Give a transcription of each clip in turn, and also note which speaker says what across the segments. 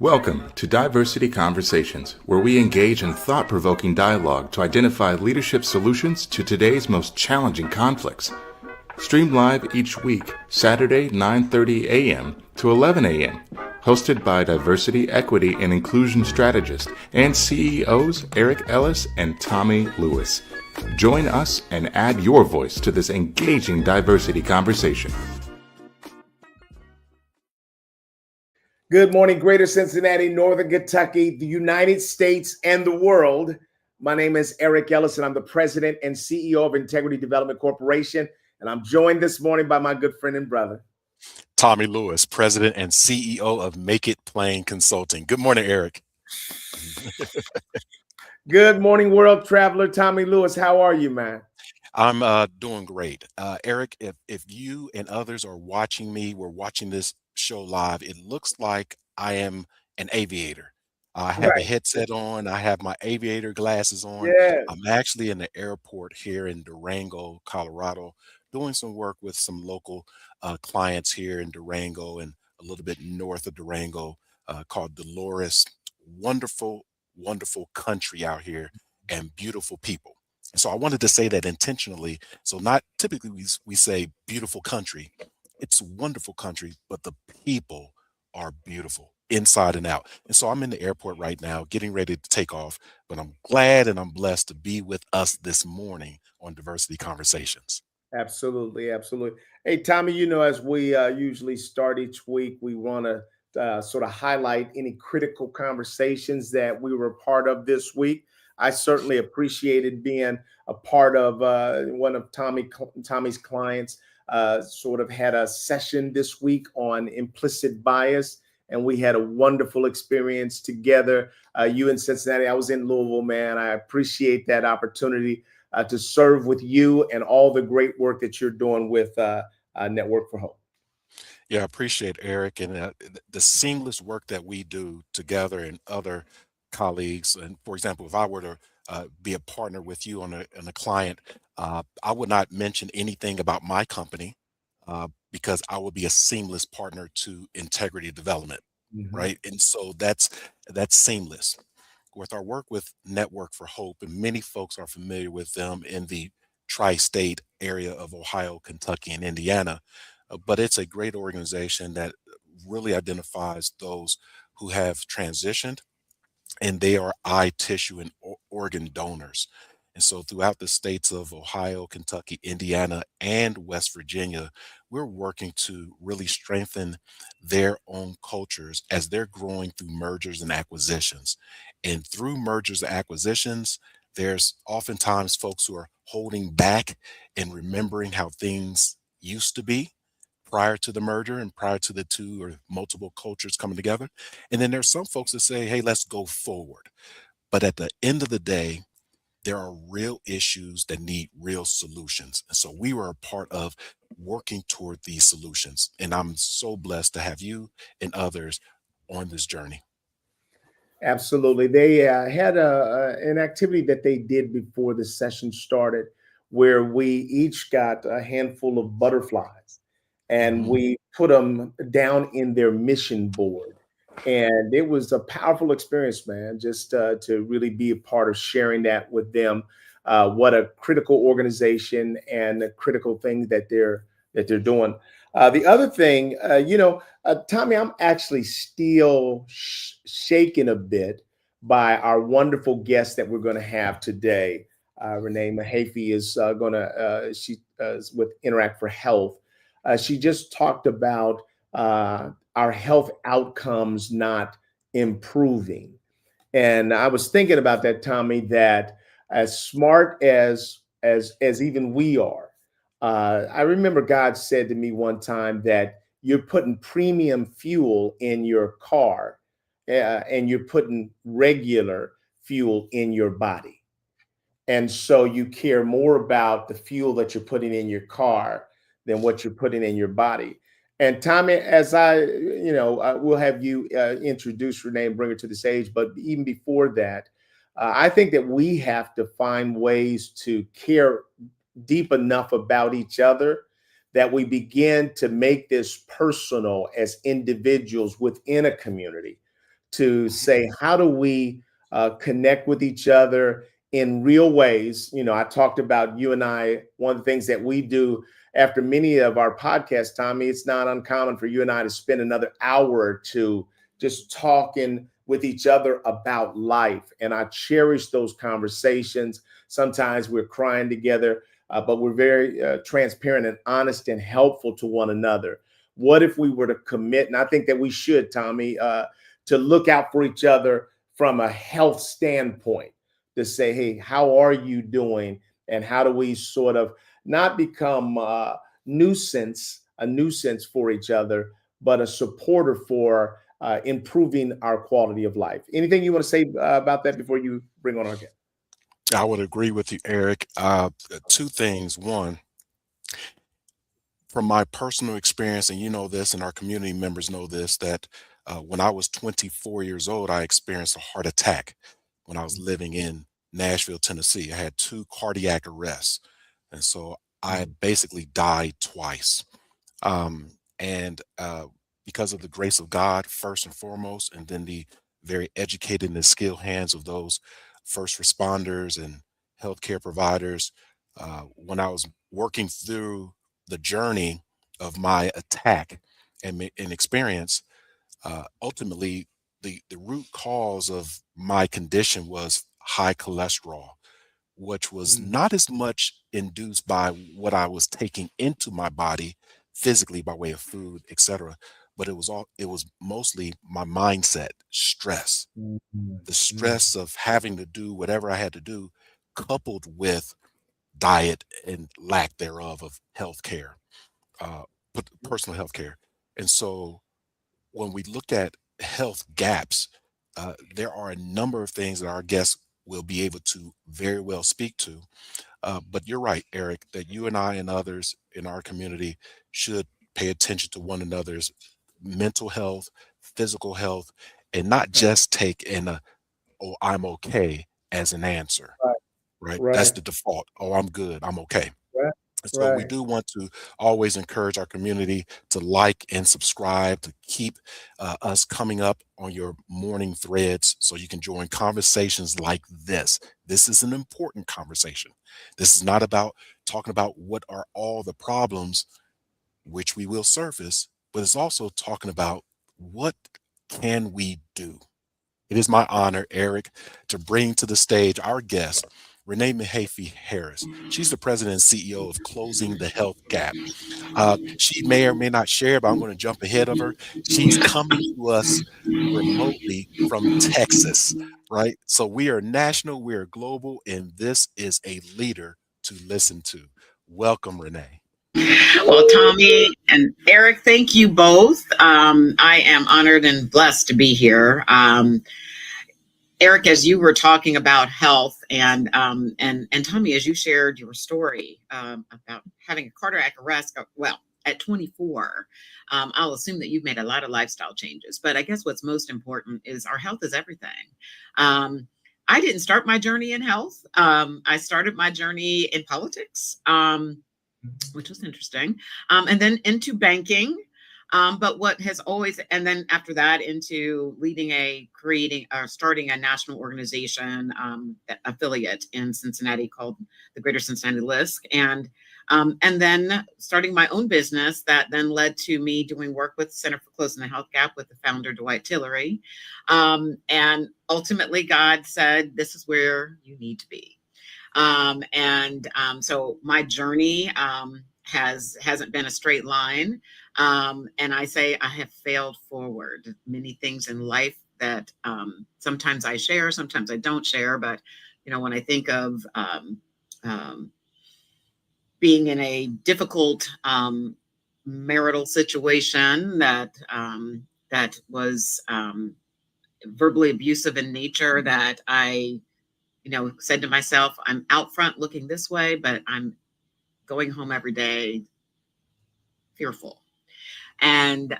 Speaker 1: Welcome to Diversity Conversations, where we engage in thought-provoking dialogue to identify leadership solutions to today's most challenging conflicts. Stream live each week, Saturday 9:30 a.m. to 11 a.m. Hosted by Diversity, Equity, and Inclusion Strategist and CEOs Eric Ellis and Tommie Lewis. Join us and add your voice to this engaging diversity conversation.
Speaker 2: Good morning, Greater Cincinnati, Northern Kentucky, the United States, and the world. My name is Eric Ellis, and I'm the president and CEO of Integrity Development Corporation. And I'm joined this morning by my good friend and brother,
Speaker 3: Tommie Lewis, president and CEO of Make It Plain Consulting. Good morning, Eric.
Speaker 2: Good morning, world traveler, Tommie Lewis. How are you, man?
Speaker 3: I'm doing great. Eric, if you and others are watching me, we're watching this show live, it looks like I am an aviator. I have a headset on. I have my aviator glasses on.
Speaker 2: Yes.
Speaker 3: I'm actually in the airport here in Durango, Colorado, doing some work with some local clients here in Durango and a little bit north of Durango called Dolores. Wonderful, wonderful country out here and beautiful people. And so I wanted to say that intentionally. So not typically we say beautiful country. It's a wonderful country, but the people are beautiful inside and out. And so I'm in the airport right now, getting ready to take off, but I'm glad and I'm blessed to be with us this morning on Diversity Conversations.
Speaker 2: Absolutely, absolutely. Hey, Tommie, as we usually start each week, we want to sort of highlight any critical conversations that we were a part of this week. I certainly appreciated being a part of one of Tommie's clients. Sort of had a session this week on implicit bias, and we had a wonderful experience together. You in Cincinnati, I was in Louisville, man. I appreciate that opportunity to serve with you and all the great work that you're doing with Network for Hope.
Speaker 3: Yeah, I appreciate Eric and the seamless work that we do together and other colleagues. And for example, if I were to be a partner with you on a client, I would not mention anything about my company because I would be a seamless partner to integrity development, right? And so that's seamless. With our work with Network for Hope, and many folks are familiar with them in the tri-state area of Ohio, Kentucky, and Indiana, but it's a great organization that really identifies those who have transitioned and they are eye tissue and organ donors. And so throughout the states of Ohio, Kentucky, Indiana, and West Virginia, we're working to really strengthen their own cultures as they're growing through mergers and acquisitions. And through mergers and acquisitions, there's oftentimes folks who are holding back and remembering how things used to be prior to the merger and prior to the two or multiple cultures coming together. And then there's some folks that say, hey, let's go forward. But at the end of the day, there are real issues that need real solutions. And so we were a part of working toward these solutions. And I'm so blessed to have you and others on this journey.
Speaker 2: Absolutely. They had an activity that they did before the session started where we each got a handful of butterflies and we put them down in their mission board. And it was a powerful experience, man, just to really be a part of sharing that with them. What a critical organization and a critical thing that they're doing. The other thing, Tommie, I'm actually still shaken a bit by our wonderful guest that we're going to have today. Renee Mahaffey is she is with Interact for Health. She just talked about our health outcomes not improving. And I was thinking about that, Tommie, that as smart as even we are, I remember God said to me one time that you're putting premium fuel in your car and you're putting regular fuel in your body. And so you care more about the fuel that you're putting in your car than what you're putting in your body. And Tommie, as we'll have you introduce Renee and bring her to the stage. But even before that, I think that we have to find ways to care deep enough about each other that we begin to make this personal as individuals within a community to say, how do we connect with each other in real ways? You know, I talked about you and I, one of the things that we do after many of our podcasts, Tommie, it's not uncommon for you and I to spend another hour or two just talking with each other about life. And I cherish those conversations. Sometimes we're crying together, but we're very transparent and honest and helpful to one another. What if we were to commit, and I think that we should, Tommie, to look out for each other from a health standpoint, to say, hey, how are you doing? And how do we sort of not become a nuisance for each other, but a supporter for improving our quality of life? Anything you want to say about that before you bring on our guest?
Speaker 3: I would agree with you, Eric. Two things. One, from my personal experience, and you know this, and our community members know this, that when I was 24 years old, I experienced a heart attack when I was living in Nashville, Tennessee. I had 2 cardiac arrests. And so I basically died twice. And because of the grace of God, first and foremost, and then the very educated and skilled hands of those first responders and healthcare providers, when I was working through the journey of my attack and experience, ultimately, the root cause of my condition was high cholesterol, which was not as much induced by what I was taking into my body physically by way of food, etc. But it was mostly my mindset, stress, the stress of having to do whatever I had to do, coupled with diet and lack thereof of health care, personal health care. And so when we look at health gaps, there are a number of things that our guests will be able to very well speak to. But you're right, Eric, that you and I and others in our community should pay attention to one another's mental health, physical health, and not just take oh, I'm okay as an answer,
Speaker 2: Right,
Speaker 3: right? That's
Speaker 2: right,
Speaker 3: the default. Oh, I'm good. I'm okay.
Speaker 2: right,
Speaker 3: So we
Speaker 2: right.
Speaker 3: do want to always encourage our community to like and subscribe, to keep us coming up on your morning threads so you can join conversations like this. This is an important conversation. This is not about talking about what are all the problems, which we will surface, but it's also talking about what can we do. It is my honor, Eric, to bring to the stage our guest, Renee Mahaffey Harris. She's the president and CEO of Closing the Health Gap. She may or may not share, but I'm going to jump ahead of her. She's coming to us remotely from Texas, right? So we are national, we are global, and this is a leader to listen to. Welcome, Renee.
Speaker 4: Well, Tommie and Eric, thank you both. I am honored and blessed to be here. Eric, as you were talking about health, and Tommie, as you shared your story about having a cardiac arrest, well, at 24, I'll assume that you've made a lot of lifestyle changes. But I guess what's most important is our health is everything. I didn't start my journey in health. I started my journey in politics, which was interesting, and then into banking. But what has always, and then after that into starting a national organization affiliate in Cincinnati called the Greater Cincinnati List, and then starting my own business that then led to me doing work with Center for Closing the Health Gap with the founder Dwight Tillery, and ultimately God said, "This is where you need to be." So my journey hasn't been a straight line. And I say I have failed forward. Many things in life that sometimes I share, sometimes I don't share. But, when I think of being in a difficult marital situation that was verbally abusive in nature, that I said to myself, I'm out front looking this way, but I'm going home every day fearful. And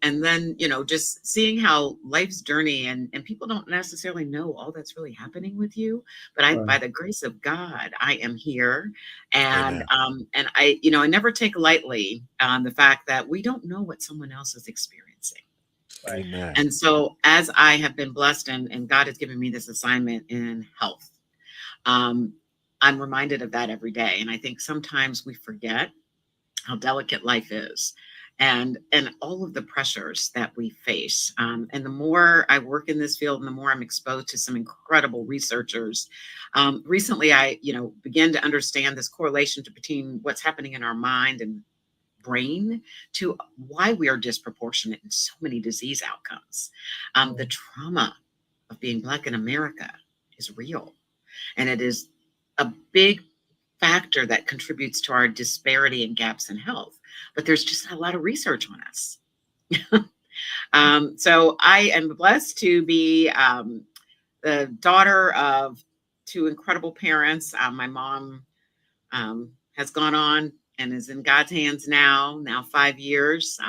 Speaker 4: then, just seeing how life's journey and people don't necessarily know all that's really happening with you. But by the grace of God, I am here. And I never take lightly the fact that we don't know what someone else is experiencing.
Speaker 3: Amen.
Speaker 4: And so as I have been blessed and God has given me this assignment in health, I'm reminded of that every day. And I think sometimes we forget how delicate life is and all of the pressures that we face. And the more I work in this field and the more I'm exposed to some incredible researchers, recently I began to understand this correlation between what's happening in our mind and brain to why we are disproportionate in so many disease outcomes. The trauma of being Black in America is real, and it is a big factor that contributes to our disparity and gaps in health. But there's just a lot of research on us. So I am blessed to be the daughter of two incredible parents. My mom has gone on and is in God's hands now 5 years.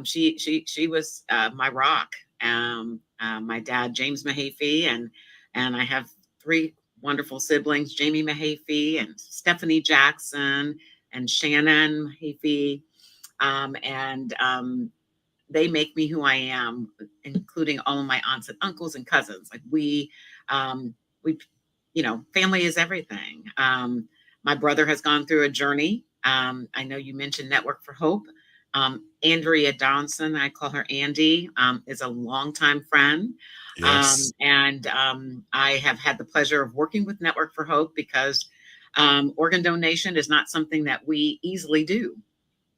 Speaker 4: She was my rock. My dad, James Mahaffey, and I have three wonderful siblings, Jamie Mahaffey and Stephanie Jackson and Shannon Mahaffey. They make me who I am, including all of my aunts and uncles and cousins. Like we, family is everything. My brother has gone through a journey. I know you mentioned Network for Hope. Andrea Donson, I call her Andy, is a longtime friend.
Speaker 3: Yes.
Speaker 4: I have had the pleasure of working with Network for Hope because organ donation is not something that we easily do,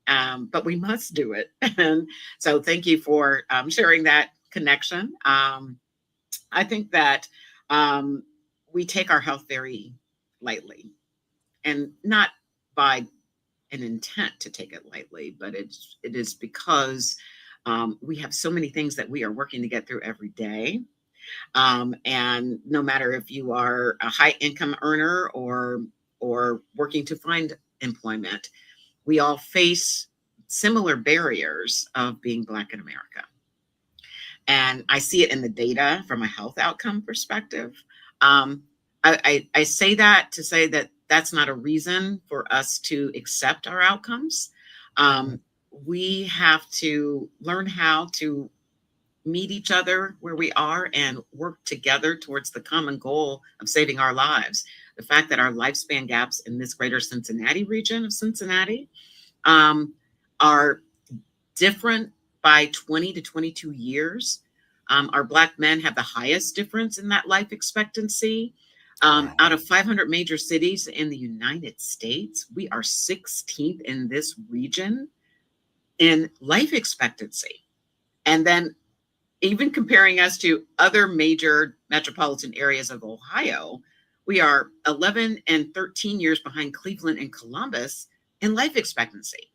Speaker 4: but we must do it. And so thank you for sharing that connection. I think that we take our health very lightly, and not by an intent to take it lightly, but it is because we have so many things that we are working to get through every day. And no matter if you are a high income earner or working to find employment, we all face similar barriers of being Black in America. And I see it in the data from a health outcome perspective. I say that to say that that's not a reason for us to accept our outcomes. We have to learn how to meet each other where we are and work together towards the common goal of saving our lives. The fact that our lifespan gaps in this greater Cincinnati region of Cincinnati are different by 20 to 22 years. Our Black men have the highest difference in that life expectancy. Out of 500 major cities in the United States, we are 16th in this region in life expectancy. And then even comparing us to other major metropolitan areas of Ohio, we are 11 and 13 years behind Cleveland and Columbus in life expectancy.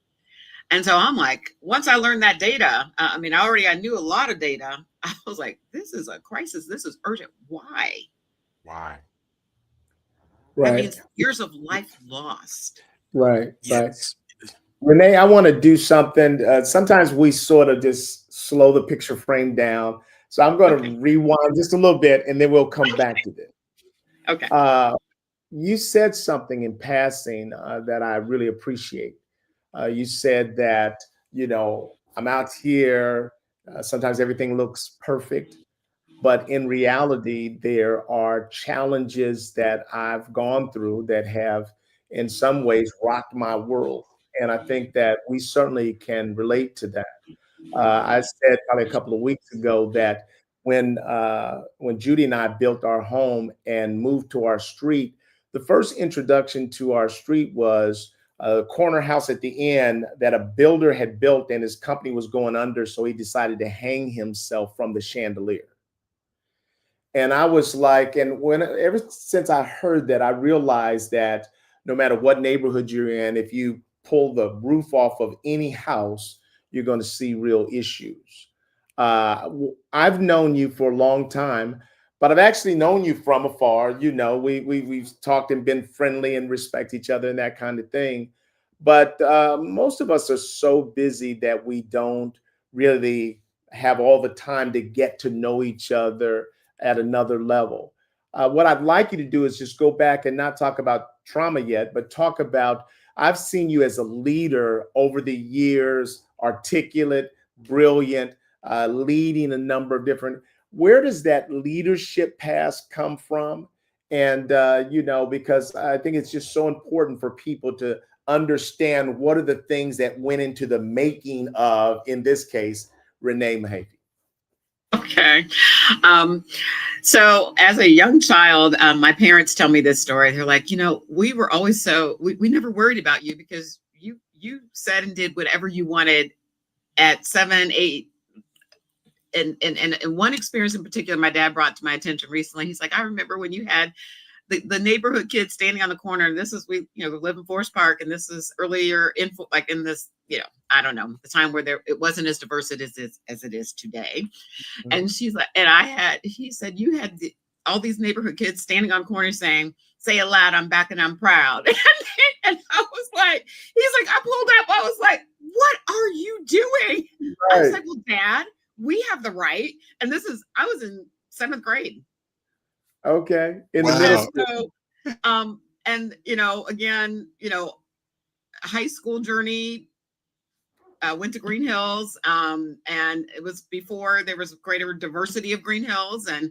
Speaker 4: And so I'm like, once I learned that data, I knew a lot of data. I was like, this is a crisis. This is urgent. Why?
Speaker 3: Why?
Speaker 4: That
Speaker 2: Right.
Speaker 4: means years of life lost.
Speaker 2: Right.
Speaker 3: Yes.
Speaker 2: Renee, I want to do something. Sometimes we sort of just slow the picture frame down. So I'm going to rewind just a little bit and then we'll come back to this.
Speaker 4: Okay.
Speaker 2: You said something in passing that I really appreciate. You said that, I'm out here. Sometimes everything looks perfect. But in reality, there are challenges that I've gone through that have, in some ways, rocked my world. And I think that we certainly can relate to that. I said probably a couple of weeks ago that when Judy and I built our home and moved to our street, the first introduction to our street was a corner house at the end that a builder had built and his company was going under. So he decided to hang himself from the chandelier. And I was like, ever since I heard that, I realized that no matter what neighborhood you're in, if you pull the roof off of any house, you're going to see real issues. I've known you for a long time, but I've actually known you from afar. We've talked and been friendly and respect each other and that kind of thing. But most of us are so busy that we don't really have all the time to get to know each other at another level. What I'd like you to do is just go back and not talk about trauma yet, but talk about, I've seen you as a leader over the years, articulate, brilliant, leading a number of different. Where does that leadership past come from? And because I think it's just so important for people to understand what are the things that went into the making of, in this case, Renee Mahaffey.
Speaker 4: Okay. So as a young child, my parents tell me this story. They're like, we were always we never worried about you because you said and did whatever you wanted at 7, 8. And one experience in particular, my dad brought to my attention recently. He's like, I remember when you had the neighborhood kids standing on the corner, and this is, we live in Forest Park, and this is earlier in this, I don't know, the time where it wasn't as diverse as it is today. Mm-hmm. And she's like, he said, you had all these neighborhood kids standing on corners saying, say it loud, I'm back and I'm proud. And I was like, he's like, I pulled up, I was like, what are you doing? Right. I was like, well, Dad, we have the right. And I was in 7th grade.
Speaker 2: Okay. In the middle.
Speaker 4: So, and, again, high school journey, went to Green Hills. And it was before there was greater diversity of Green Hills. And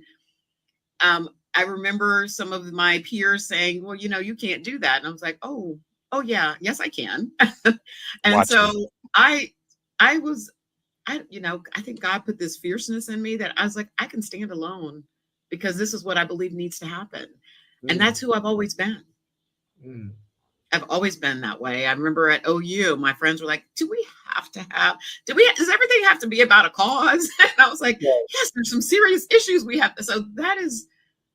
Speaker 4: I remember some of my peers saying, well, you can't do that. And I was like, oh yeah, yes, I can. And so I think God put this fierceness in me that I was like, I can stand alone because this is what I believe needs to happen. And that's who I've always been. I've always been that way. I remember at OU, my friends were like, does everything have to be about a cause? And I was like, yes, there's some serious issues we have. So that is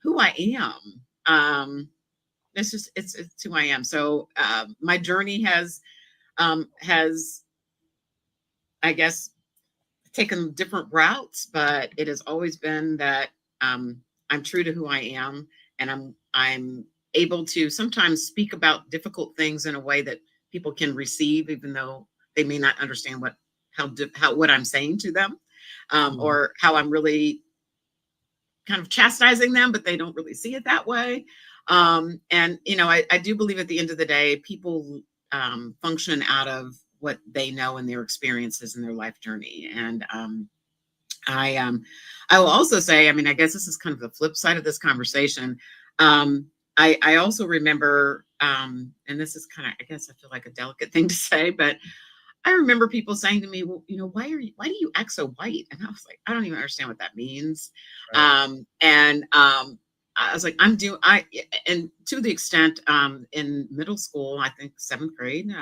Speaker 4: who I am. It's who I am. So my journey has, I guess, taken different routes, but it has always been that I'm true to who I am, and I'm able to sometimes speak about difficult things in a way that people can receive, even though they may not understand what I'm saying to them, or how I'm really kind of chastising them, but they don't really see it that way. And I do believe at the end of the day, people function out of what they know and their experiences in their life journey. And I will also say, I guess this is kind of the flip side of this conversation. I also remember, and this is kind of, I guess I feel like a delicate thing to say, but I remember people saying to me, well, why do you act so white? And I was like, I don't even understand what that means. Right. I was like, and to the extent, in middle school, I think 7th grade,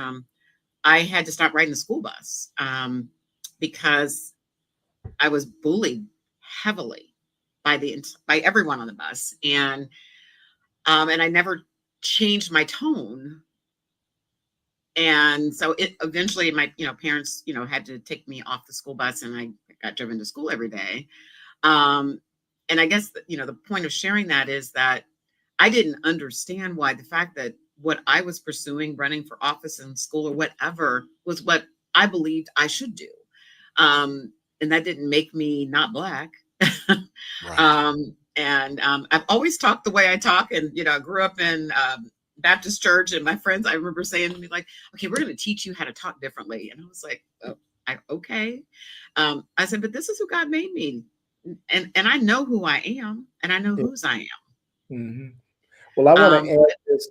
Speaker 4: I had to stop riding the school bus because I was bullied heavily by everyone on the bus, and I never changed my tone, and so it eventually my parents had to take me off the school bus, and I got driven to school every day. And I guess the point of sharing that is that I didn't understand why the fact that what I was pursuing, running for office in school or whatever, was what I believed I should do. And that didn't make me not Black. Right. I've always talked the way I talk. And, I grew up in Baptist church, and my friends, I remember saying to me like, okay, we're going to teach you how to talk differently. And I was like, oh, okay. I said, but this is who God made me. And I know who I am, and I know whose I am.
Speaker 2: Mm-hmm. Well, I want to add this.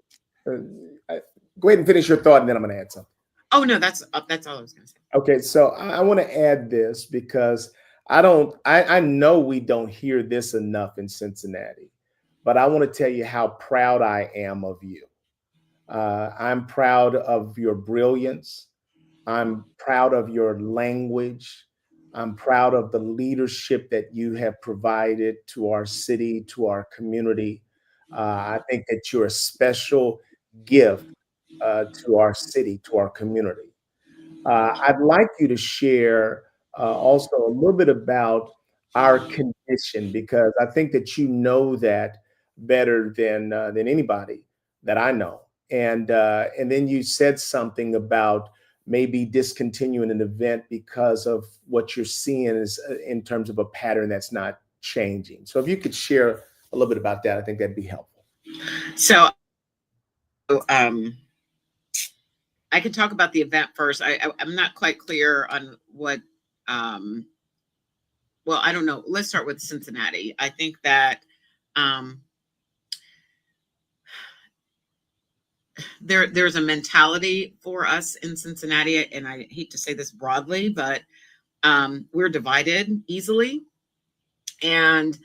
Speaker 2: Go ahead and finish your thought, and then I'm going to add something.
Speaker 4: Oh, no, that's all I was going to say.
Speaker 2: Okay, so I want to add this because I know we don't hear this enough in Cincinnati, but I want to tell you how proud I am of you. I'm proud of your brilliance. I'm proud of your language. I'm proud of the leadership that you have provided to our city, to our community. I think that you're a special gift to our city, to our community. I'd like you to share also a little bit about our condition, because I think that you know that better than anybody that I know. And then you said something about maybe discontinuing an event because of what you're seeing is in terms of a pattern that's not changing. So if you could share a little bit about that, I think that'd be helpful.
Speaker 4: So I can talk about the event first. I'm not quite clear on what well, I don't know. Let's start with Cincinnati. I think that there's a mentality for us in Cincinnati, and I hate to say this broadly, but we're divided easily, and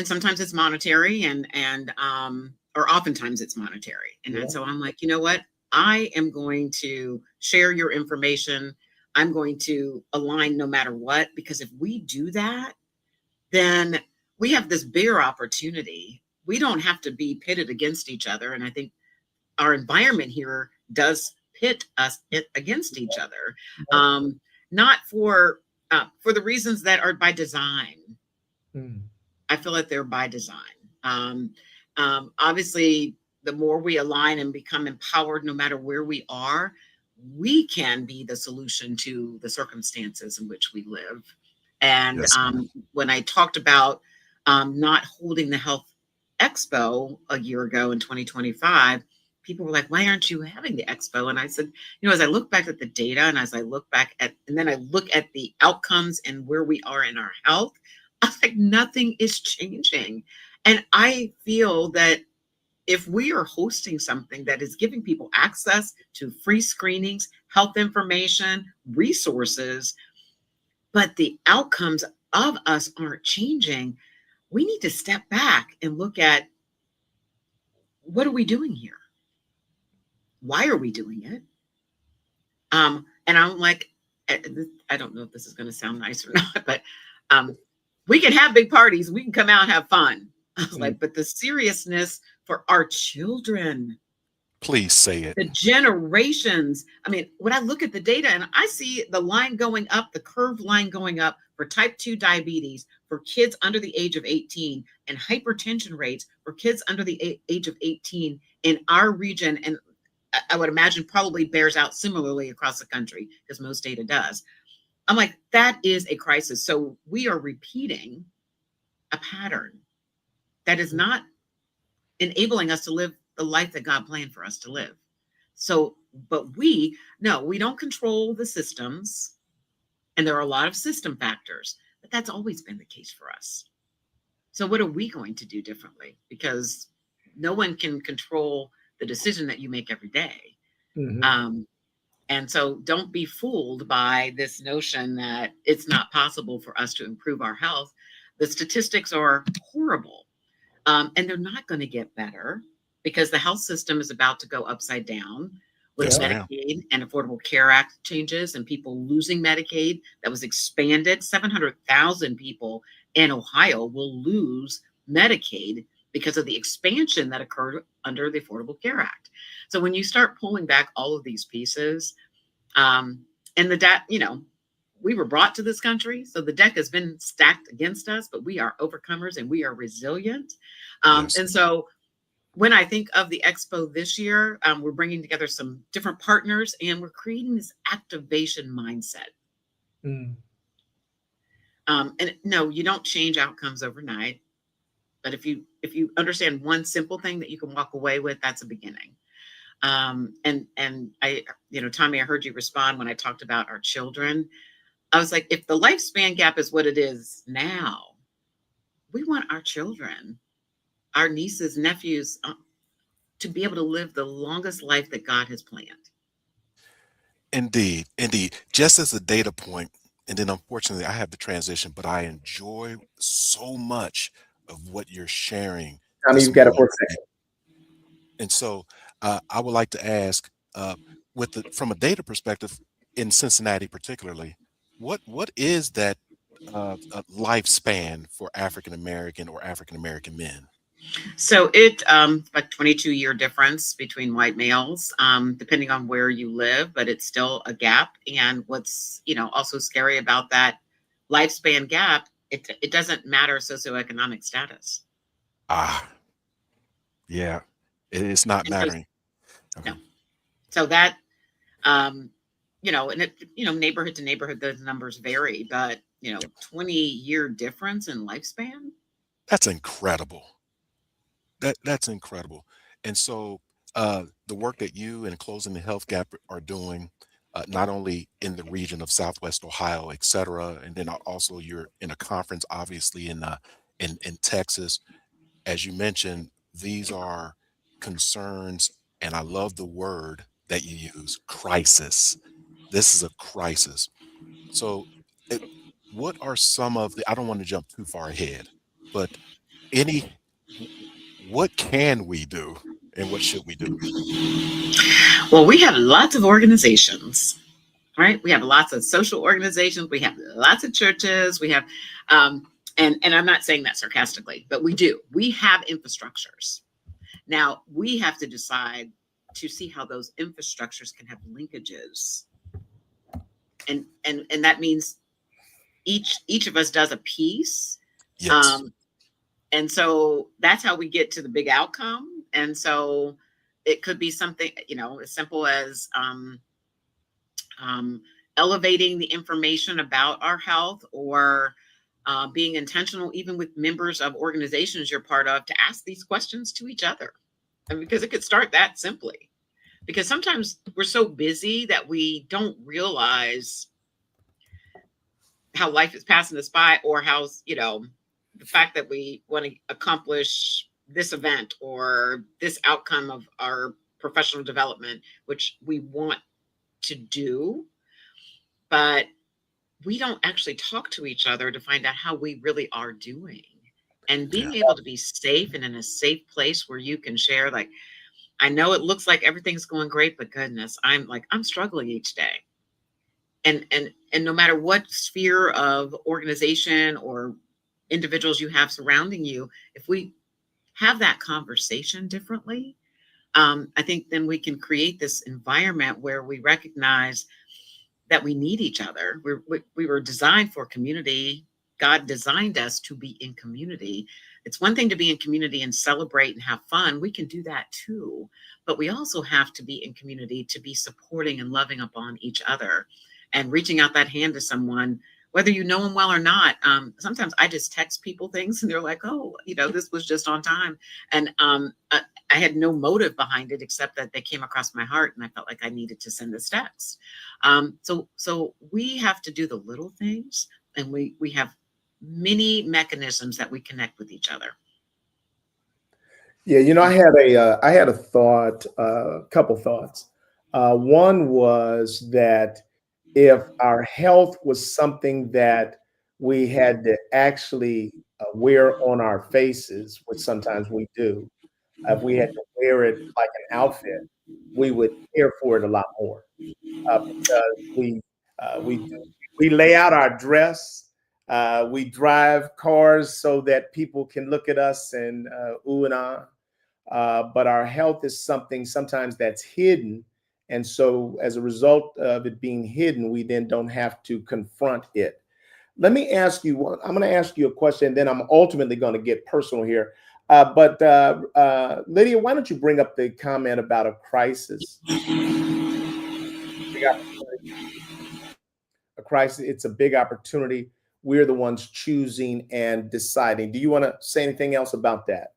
Speaker 4: sometimes it's monetary, or oftentimes it's monetary, and so I'm like, you know what? I am going to share your information. I'm going to align no matter what, because if we do that, then we have this bigger opportunity. We don't have to be pitted against each other, and I think our environment here does pit us against each other, not for the reasons that are by design. I feel like they're by design. Obviously, the more we align and become empowered, no matter where we are, we can be the solution to the circumstances in which we live. And
Speaker 3: Yes,
Speaker 4: when I talked about not holding the Health Expo a year ago in 2025, people were like, why aren't you having the expo? And I said, as I look back at the data, and as I look back at, and then I look at the outcomes and where we are in our health, I was like, nothing is changing. And I feel that if we are hosting something that is giving people access to free screenings, health information, resources, but the outcomes of us aren't changing, we need to step back and look at, what are we doing here? Why are we doing it? And I'm like, I don't know if this is going to sound nice or not, but we can have big parties. We can come out and have fun. I was like, but the seriousness for our children.
Speaker 3: please say it.
Speaker 4: The generations. I mean, when I look at the data and I see the line going up, the curved line going up for type 2 diabetes for kids under the age of 18, and hypertension rates for kids under the age of 18 in our region, and I would imagine probably bears out similarly across the country, because most data does. I'm like, that is a crisis. So we are repeating a pattern that is not enabling us to live the life that God planned for us to live. So, but we don't control the systems, and there are a lot of system factors, but that's always been the case for us. So what are we going to do differently? Because no one can control the decision that you make every day. And so don't be fooled by this notion that it's not possible for us to improve our health. The statistics are horrible, and they're not going to get better, because the health system is about to go upside down with Medicaid and Affordable Care Act changes and people losing Medicaid that was expanded. 700,000 people in Ohio will lose Medicaid because of the expansion that occurred under the Affordable Care Act. So when you start pulling back all of these pieces, and the deck, we were brought to this country, so the deck has been stacked against us, but we are overcomers and we are resilient. And so when I think of the expo this year, we're bringing together some different partners, and we're creating this activation mindset. And no, you don't change outcomes overnight, but if you understand one simple thing that you can walk away with, that's a beginning. And I, Tommie, I heard you respond when I talked about our children. I was like, if the lifespan gap is what it is now, we want our children, our nieces, nephews, to be able to live the longest life that God has planned.
Speaker 3: Indeed. Just as a data point, and then unfortunately I have to transition, but I enjoy so much of what you're sharing.
Speaker 2: Tommie, you've got it for a second.
Speaker 3: And so I would like to ask, from a data perspective in Cincinnati particularly, what is that lifespan for African American or African American men?
Speaker 4: So it a 22-year difference between white males, depending on where you live, but it's still a gap. And what's also scary about that lifespan gap, it doesn't matter socioeconomic status.
Speaker 3: Yeah, it's not mattering.
Speaker 4: Okay. No. So that and neighborhood to neighborhood, those numbers vary, but 20-year difference in lifespan.
Speaker 3: That's incredible. That's incredible. And so the work that you and Closing the Health Gap are doing, not only in the region of Southwest Ohio, et cetera, and then also you're in a conference, obviously in Texas. As you mentioned, these are concerns, and I love the word that you use, crisis. This is a crisis. So, it, what are some of the? I don't want to jump too far ahead, but any, what can we do, and what should we do?
Speaker 4: Well, we have lots of organizations, right? We have lots of social organizations. We have lots of churches. We have, and I'm not saying that sarcastically, but we do. We have infrastructures. Now we have to decide to see how those infrastructures can have linkages, and that means each of us does a piece.
Speaker 3: Yes.
Speaker 4: And so that's how we get to the big outcome. And so it could be something, as simple as elevating the information about our health, or being intentional, even with members of organizations you're part of, to ask these questions to each other. And because it could start that simply, because sometimes we're so busy that we don't realize how life is passing us by, or how, the fact that we want to accomplish this event or this outcome of our professional development, which we want to do, but we don't actually talk to each other to find out how we really are doing. And being
Speaker 3: Yeah.
Speaker 4: able to be safe and in a safe place where you can share, like, I know it looks like everything's going great, but goodness, I'm struggling each day. And no matter what sphere of organization or individuals you have surrounding you, if we have that conversation differently, I think then we can create this environment where we recognize that we need each other. We were designed for community. God designed us to be in community. It's one thing to be in community and celebrate and have fun. We can do that too. But we also have to be in community to be supporting and loving upon each other and reaching out that hand to someone, whether you know them well or not. Sometimes I just text people things and they're like, oh, this was just on time. And I had no motive behind it except that they came across my heart and I felt like I needed to send this text. So we have to do the little things, and we have many mechanisms that we connect with each other.
Speaker 2: Yeah, I had a thought, a couple thoughts. One was that if our health was something that we had to actually wear on our faces, which sometimes we do, if we had to wear it like an outfit, we would care for it a lot more, because we lay out our dress, we drive cars so that people can look at us and ooh and ah. But our health is something sometimes that's hidden. And so as a result of it being hidden, we then don't have to confront it. Let me ask you, I'm going to ask you a question, and then I'm ultimately going to get personal here. But Lydia, why don't you bring up the comment about a crisis? A crisis, it's a big opportunity. We're the ones choosing and deciding. Do you want to say anything else about that?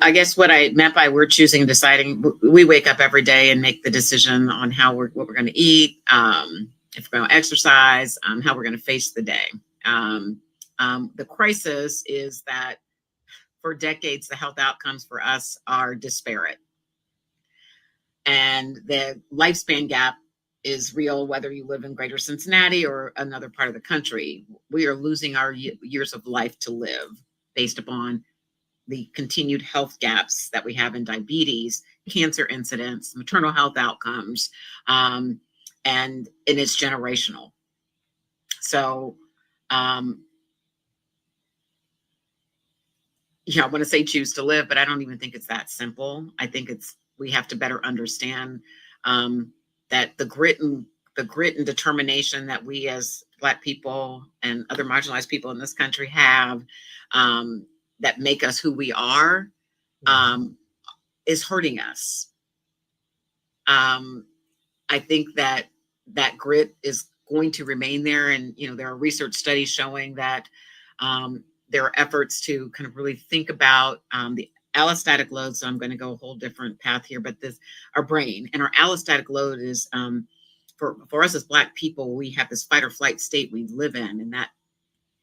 Speaker 4: I guess what I meant by we're choosing and deciding, we wake up every day and make the decision on what we're going to eat, if we're going to exercise, how we're going to face the day. The crisis is that for decades, the health outcomes for us are disparate. And the lifespan gap is real, whether you live in greater Cincinnati or another part of the country. We are losing our years of life to live based upon the continued health gaps that we have in diabetes, cancer incidence, maternal health outcomes, and it's generational. So, I want to say choose to live, but I don't even think it's that simple. I think we have to better understand that the grit and determination that we as Black people and other marginalized people in this country have, that make us who we are, is hurting us. I think that grit is going to remain there. And, there are research studies showing that there are efforts to kind of really think about the allostatic load. So I'm going to go a whole different path here, but our brain and our allostatic load is, for us as Black people, we have this fight or flight state we live in, and that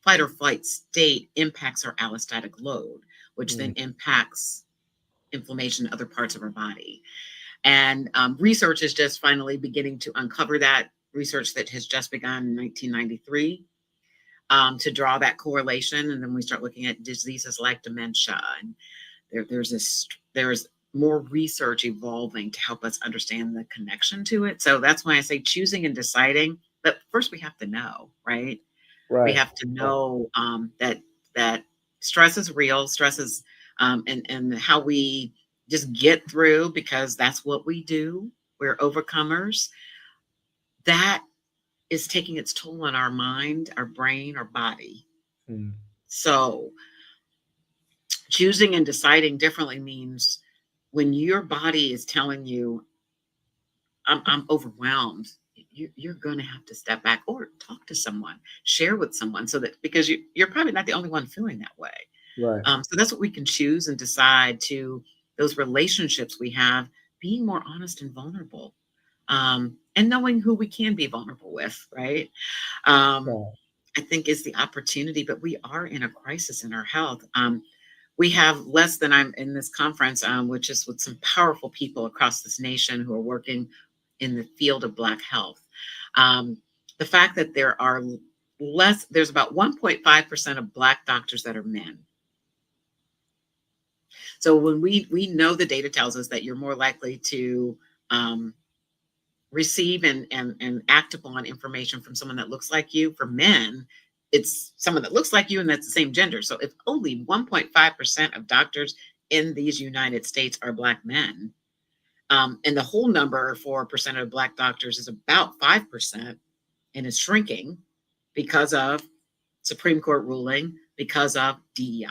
Speaker 4: fight or flight state impacts our allostatic load, which then impacts inflammation in other parts of our body. And research is just finally beginning to uncover that, research that has just begun in 1993 to draw that correlation. And then we start looking at diseases like dementia. And there's more research evolving to help us understand the connection to it. So that's why I say choosing and deciding. But first we have to know, right? We have to know that stress is real. Stress is and how we just get through, because that's what we do. We're overcomers. That is taking its toll on our mind, our brain, our body. So choosing and deciding differently means when your body is telling you, I'm overwhelmed, you're going to have to step back or talk to someone, share with someone, so that, because you're probably not the only one feeling that way.
Speaker 2: Right.
Speaker 4: So that's what we can choose and decide, to those relationships we have, being more honest and vulnerable, and knowing who we can be vulnerable with, right? I think is the opportunity, but we are in a crisis in our health. We have less than, I'm in this conference, which is with some powerful people across this nation who are working in the field of Black health. The fact that there's about 1.5% of Black doctors that are men. So when we know, the data tells us that you're more likely to receive and act upon information from someone that looks like you. For men, it's someone that looks like you and that's the same gender. So if only 1.5% of doctors in these United States are Black men, and the whole number for percent of Black doctors is about 5%, and is shrinking because of Supreme Court ruling, because of DEI.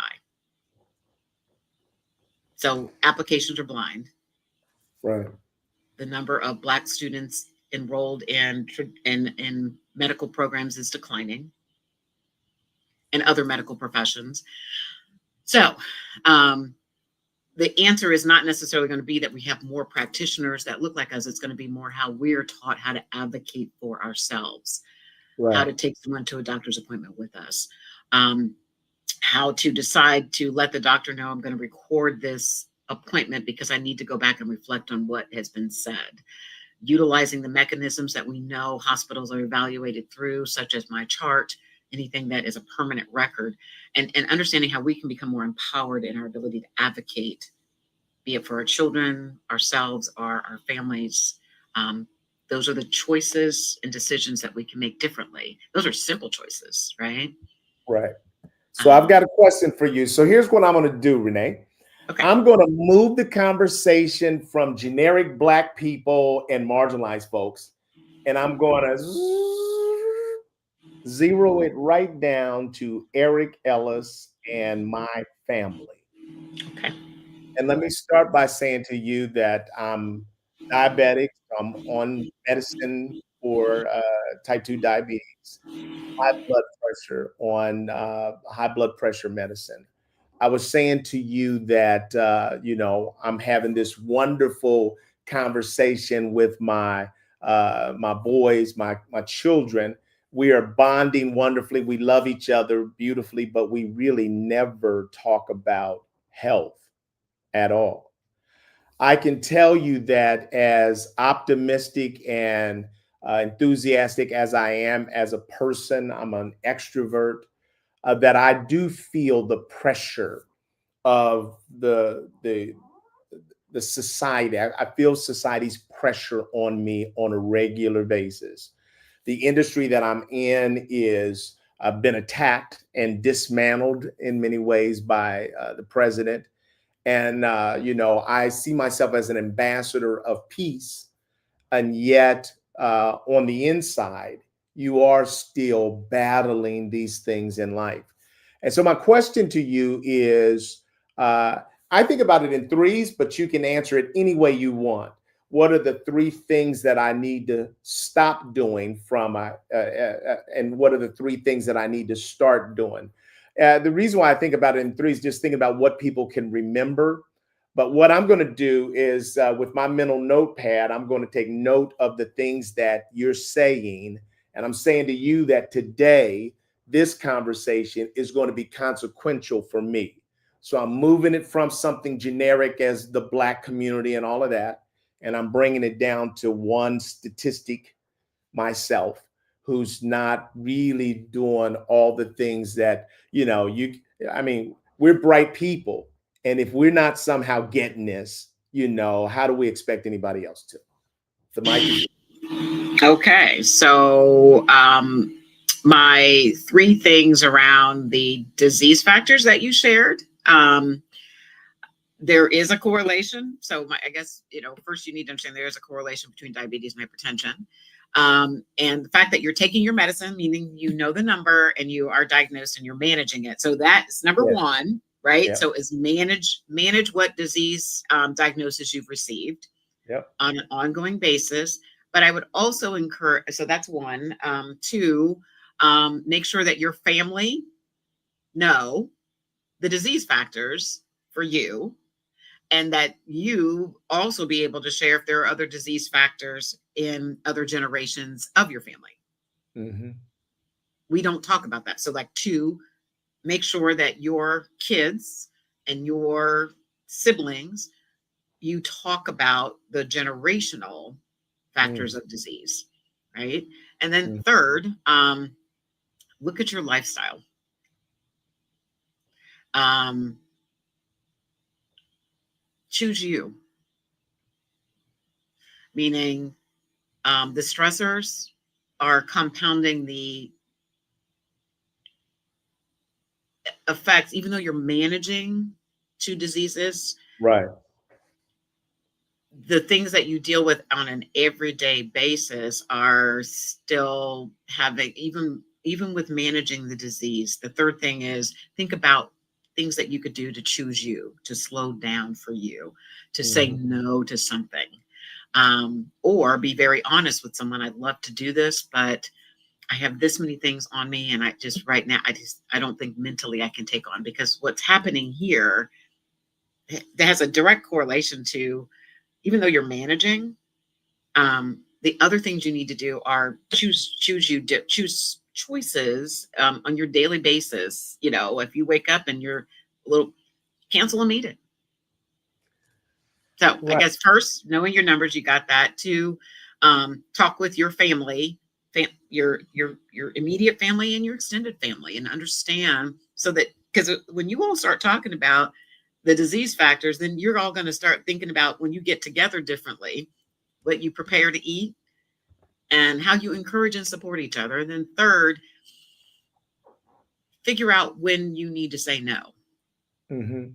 Speaker 4: So applications are blind.
Speaker 2: Right.
Speaker 4: The number of Black students enrolled in medical programs is declining, and other medical professions. So the answer is not necessarily going to be that we have more practitioners that look like us. It's going to be more how we're taught how to advocate for ourselves, how to take someone to a doctor's appointment with us, how to decide to let the doctor know, I'm going to record this appointment because I need to go back and reflect on what has been said. Utilizing the mechanisms that we know hospitals are evaluated through, such as my chart, anything that is a permanent record, and understanding how we can become more empowered in our ability to advocate, be it for our children, ourselves, or our families. Those are the choices and decisions that we can make differently. Those are simple choices, right?
Speaker 2: Right. So I've got a question for you. So here's what I'm going to do, Renee. Okay. I'm going to move the conversation from generic Black people and marginalized folks, and I'm going to zero it right down to Eric Ellis and my family.
Speaker 4: Okay. And
Speaker 2: let me start by saying to you that I'm diabetic. I'm on medicine for type 2 diabetes, high blood pressure, on high blood pressure medicine. I was saying to you that, I'm having this wonderful conversation with my boys, my children. We are bonding wonderfully. We love each other beautifully, but we really never talk about health at all. I can tell you that as optimistic and enthusiastic as I am as a person, I'm an extrovert, that I do feel the pressure of the society. I feel society's pressure on me on a regular basis. The industry that I'm in is been attacked and dismantled in many ways by the president. And, I see myself as an ambassador of peace. And yet on the inside, you are still battling these things in life. And so my question to you is, I think about it in threes, but you can answer it any way you want. What are the three things that I need to stop doing and what are the three things that I need to start doing? The reason why I think about it in threes, just think about what people can remember. But what I'm going to do is with my mental notepad, I'm going to take note of the things that you're saying. And I'm saying to you that today, this conversation is going to be consequential for me. So I'm moving it from something generic as the Black community and all of that. And I'm bringing it down to one statistic myself who's not really doing all the things that, we're bright people. And if we're not somehow getting this, how do we expect anybody else to? The mic is yours.
Speaker 4: Okay, so my 3 things around the disease factors that you shared. There is a correlation. So I guess, first you need to understand there is a correlation between diabetes and hypertension. And the fact that you're taking your medicine, meaning you know the number and you are diagnosed and you're managing it. So that's number one, right?
Speaker 2: Yeah.
Speaker 4: So is manage what disease diagnosis you've received on an ongoing basis. But I would also encourage, so that's 1. 2, make sure that your family know the disease factors for you, and that you also be able to share if there are other disease factors in other generations of your family.
Speaker 2: Mm-hmm.
Speaker 4: We don't talk about that. So 2, make sure that your kids and your siblings, you talk about the generational factors of disease, right? And then 3rd, look at your lifestyle. Choose you. Meaning the stressors are compounding the effects, even though you're managing 2 diseases.
Speaker 2: Right.
Speaker 4: The things that you deal with on an everyday basis are still having, even with managing the disease. The 3rd thing is think about things that you could do to choose you, to slow down for you, to say no to something. Or be very honest with someone. I'd love to do this, but I have this many things on me. And right now, I don't think mentally I can take on, because what's happening here, that has a direct correlation to, even though you're managing, the other things you need to do are choose choices on your daily basis. If you wake up and you're a little, cancel a meeting. So right. I guess first, knowing your numbers, you got that. 2, talk with your family, your immediate family and your extended family, and understand, so that, because when you all start talking about the disease factors, then you're all going to start thinking about, when you get together differently, what you prepare to eat and how you encourage and support each other. And then 3rd, figure out when you need to say no.
Speaker 2: Mm-hmm.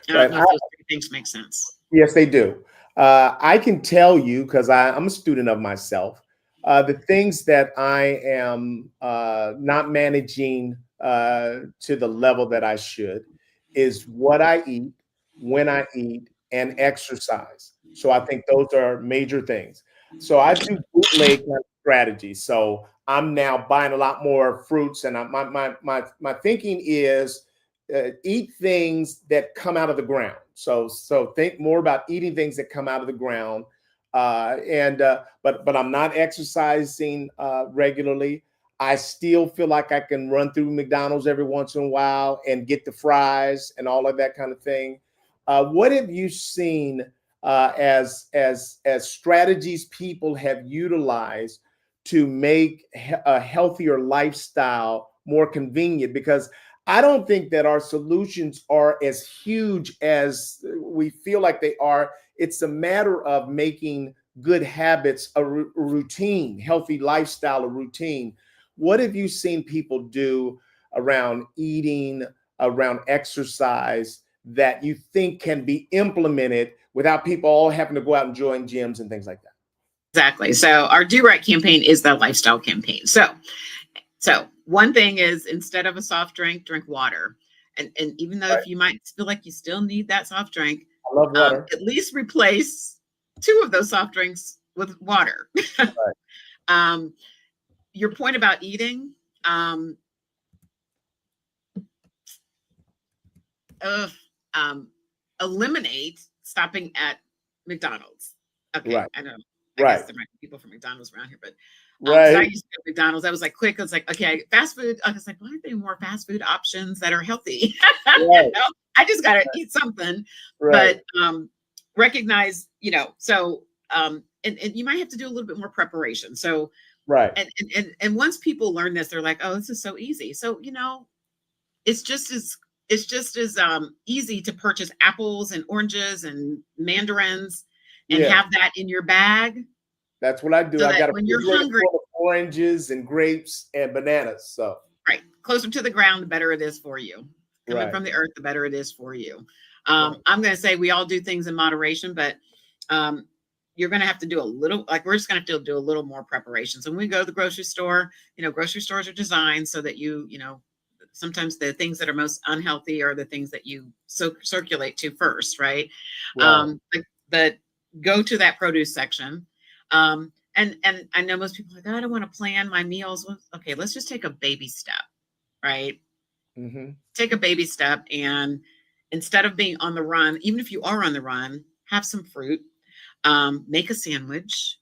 Speaker 4: I don't know if those 3 things make sense.
Speaker 2: Yes, they do. I can tell you, because I'm a student of myself, the things that I am not managing to the level that I should is what I eat, when I eat, and exercise. So I think those are major things. So I do bootleg kind of strategies. So I'm now buying a lot more fruits, and my thinking is eat things that come out of the ground. So think more about eating things that come out of the ground. But I'm not exercising regularly. I still feel like I can run through McDonald's every once in a while and get the fries and all of that kind of thing. What have you seen as strategies people have utilized to make a healthier lifestyle more convenient? Because I don't think that our solutions are as huge as we feel like they are. It's a matter of making good habits a routine, healthy lifestyle a routine. What have you seen people do around eating, around exercise, that you think can be implemented without people all having to go out and join gyms and things like that?
Speaker 4: Exactly. So our Do Right campaign is the lifestyle campaign. So one thing is, instead of a soft drink, drink water. And even though if you might feel like you still need that soft drink,
Speaker 2: I love water.
Speaker 4: At least replace 2 of those soft drinks with water. Right. Your point about eating, eliminate stopping at McDonald's. Okay,
Speaker 2: Right.
Speaker 4: I don't know. I
Speaker 2: Right.
Speaker 4: guess there might be people from McDonald's around here, but 'cause
Speaker 2: Right.
Speaker 4: I used to go to McDonald's. I was like quick. I was like, okay, fast food. I was like, why aren't there more fast food options that are healthy? You
Speaker 2: Right.
Speaker 4: know, I just gotta eat something.
Speaker 2: Right.
Speaker 4: But recognize, so and you might have to do a little bit more preparation. So
Speaker 2: Right.
Speaker 4: and once people learn this, they're like, oh, this is so easy. So it's just as easy to purchase apples and oranges and mandarins and
Speaker 2: Yeah.
Speaker 4: have that in your bag
Speaker 2: That's what I do.
Speaker 4: so
Speaker 2: I
Speaker 4: that
Speaker 2: got a
Speaker 4: when you're
Speaker 2: refrigerator
Speaker 4: hungry,
Speaker 2: full of oranges and grapes and bananas. So
Speaker 4: right, closer to the ground, the better it is for you. Coming
Speaker 2: right.
Speaker 4: from the earth, the better it is for you.
Speaker 2: Right.
Speaker 4: I'm going to say we all do things in moderation, but you're going to have to do a little, like we're just going to have to do a little more preparation. So when we go to the grocery store, grocery stores are designed so that sometimes the things that are most unhealthy are the things that you circulate to first, right?
Speaker 2: Right.
Speaker 4: But go to that produce section. And I know most people are like, oh, I don't want to plan my meals. Well, okay, let's just take a baby step, right?
Speaker 2: Mm-hmm.
Speaker 4: Take a baby step, and instead of being on the run, even if you are on the run, have some fruit, make a sandwich.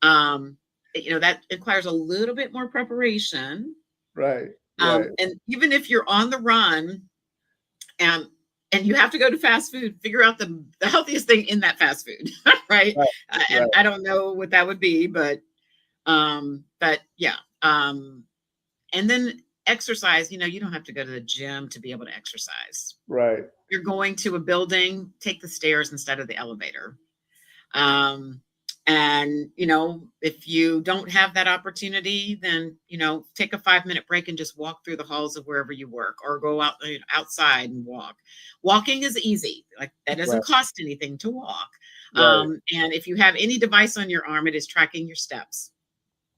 Speaker 4: That requires a little bit more preparation.
Speaker 2: Right. Right.
Speaker 4: And even if you're on the run and you have to go to fast food, figure out the healthiest thing in that fast food, right?
Speaker 2: Right.
Speaker 4: And
Speaker 2: Right.
Speaker 4: I don't know what that would be, but yeah. And then exercise, you don't have to go to the gym to be able to exercise.
Speaker 2: Right.
Speaker 4: You're going to a building, take the stairs instead of the elevator. And if you don't have that opportunity, then take a 5-minute break and just walk through the halls of wherever you work, or go out outside and walk. Walking is easy, like that doesn't
Speaker 2: Right.
Speaker 4: cost anything to walk.
Speaker 2: Right.
Speaker 4: And if you have any device on your arm, it is tracking your steps.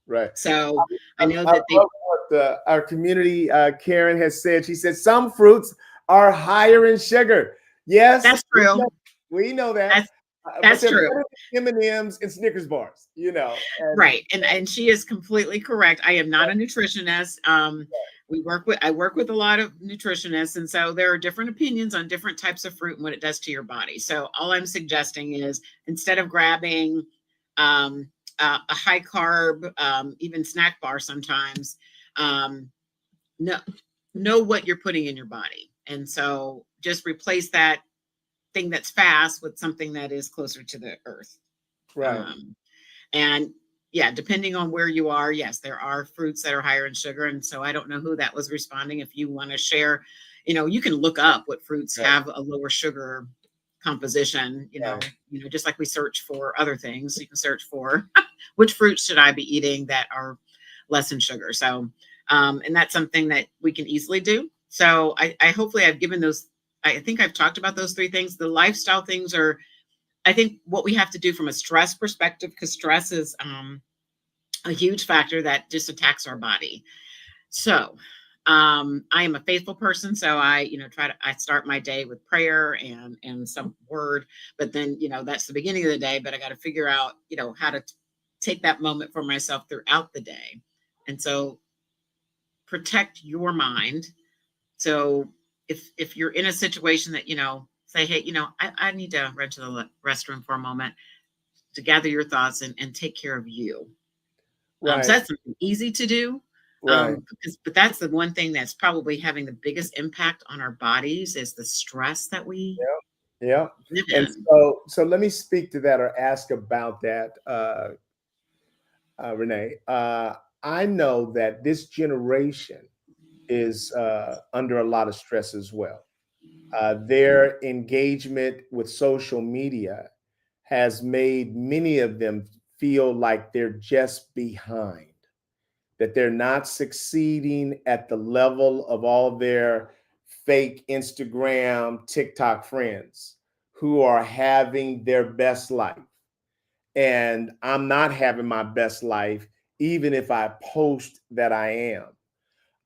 Speaker 2: Right.
Speaker 4: So I know
Speaker 2: I
Speaker 4: that
Speaker 2: love what our community, Karen, has said. She said some fruits are higher in sugar. Yes,
Speaker 4: that's true.
Speaker 2: We know that.
Speaker 4: That's
Speaker 2: but
Speaker 4: true.
Speaker 2: M&Ms and Snickers bars,
Speaker 4: Right. And she is completely correct. I am not a nutritionist. I work with a lot of nutritionists, and so there are different opinions on different types of fruit and what it does to your body. So all I'm suggesting is, instead of grabbing a high carb, even snack bar sometimes, know what you're putting in your body. And so just replace that thing that's fast with something that is closer to the earth.
Speaker 2: Right.
Speaker 4: And yeah, depending on where you are, yes, there are fruits that are higher in sugar. And so I don't know who that was responding. If you want to share, you can look up what fruits have a lower sugar composition, just like we search for other things. You can search for which fruits should I be eating that are less in sugar. So, and that's something that we can easily do. So I hopefully I've given those, I think I've talked about those three things. The lifestyle things are, I think, what we have to do from a stress perspective, because stress is a huge factor that just attacks our body. So I am a faithful person. So I start my day with prayer and some word, but then, that's the beginning of the day, but I got to figure out, how to take that moment for myself throughout the day. And so protect your mind. So if you're in a situation that, say, hey, I need to run to the restroom for a moment, to gather your thoughts and take care of you.
Speaker 2: Right.
Speaker 4: So that's something easy to do.
Speaker 2: Right.
Speaker 4: But that's the one thing that's probably having the biggest impact on our bodies, is the stress that we
Speaker 2: live in. And so let me speak to that, or ask about that, Renee. I know that this generation is under a lot of stress as well. Their engagement with social media has made many of them feel like they're just behind, that they're not succeeding at the level of all their fake Instagram, TikTok friends who are having their best life. And I'm not having my best life, even if I post that I am.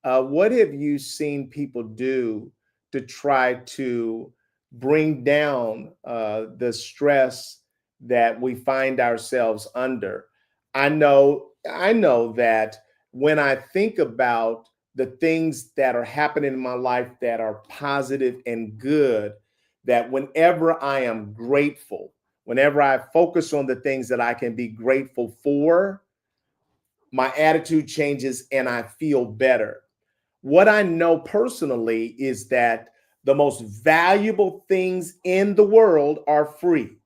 Speaker 2: What have you seen people do to try to bring down the stress that we find ourselves under? I know that when I think about the things that are happening in my life that are positive and good, that whenever I am grateful, whenever I focus on the things that I can be grateful for, my attitude changes and I feel better. What I know personally is that the most valuable things in the world are free.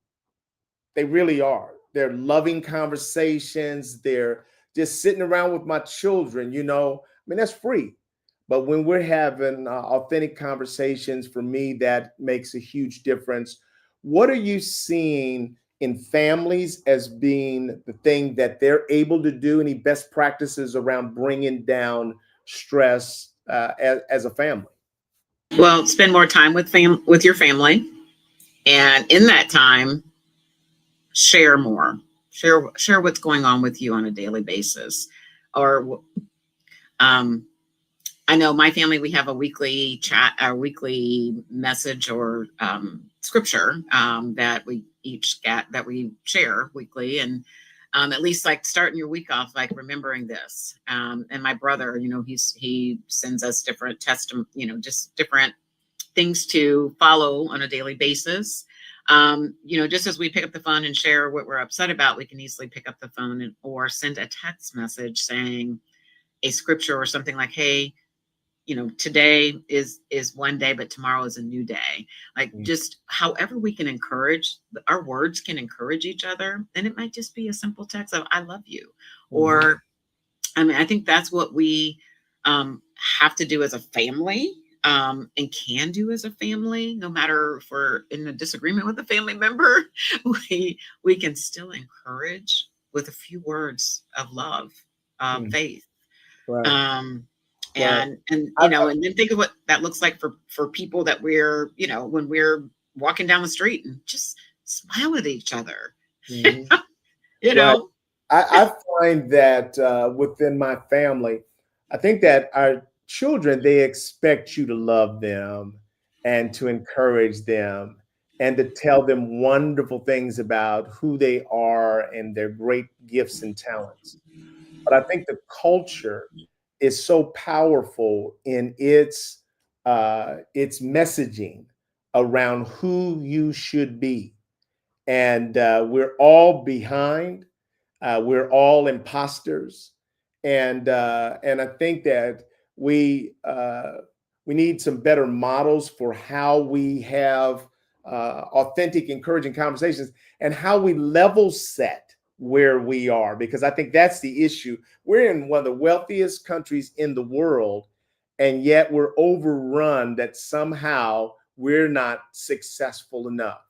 Speaker 2: They really are. They're loving conversations. They're just sitting around with my children, I mean, that's free. But when we're having authentic conversations, for me, that makes a huge difference. What are you seeing in families as being the thing that they're able to do? Any best practices around bringing down stress as a family?
Speaker 4: Well, spend more time with your family, and in that time, share more. Share what's going on with you on a daily basis. Or I know my family, we have a weekly chat, a weekly message or scripture that we each get, that we share weekly, and at least like starting your week off, like remembering this. And my brother, he sends us different just different things to follow on a daily basis. Just as we pick up the phone and share what we're upset about, we can easily pick up the phone or send a text message saying a scripture or something like, hey, today is one day, but tomorrow is a new day. Like, just however we can encourage, our words can encourage each other. And it might just be a simple text of, I love you. Or, I think that's what we have to do as a family, and can do as a family, no matter if we're in a disagreement with a family member, we can still encourage with a few words of love, faith.
Speaker 2: Right.
Speaker 4: And and then think of what that looks like for people that we're, when we're walking down the street, and just smile at each other.
Speaker 2: Right. I find that within my family, I think that our children, they expect you to love them and to encourage them and to tell them wonderful things about who they are and their great gifts and talents. But I think the culture is so powerful in its messaging around who you should be, and we're all behind. We're all imposters, and I think that we need some better models for how we have authentic, encouraging conversations, and how we level set where we are, because I think that's the issue. We're in one of the wealthiest countries in the world, and yet we're overrun that somehow we're not successful enough.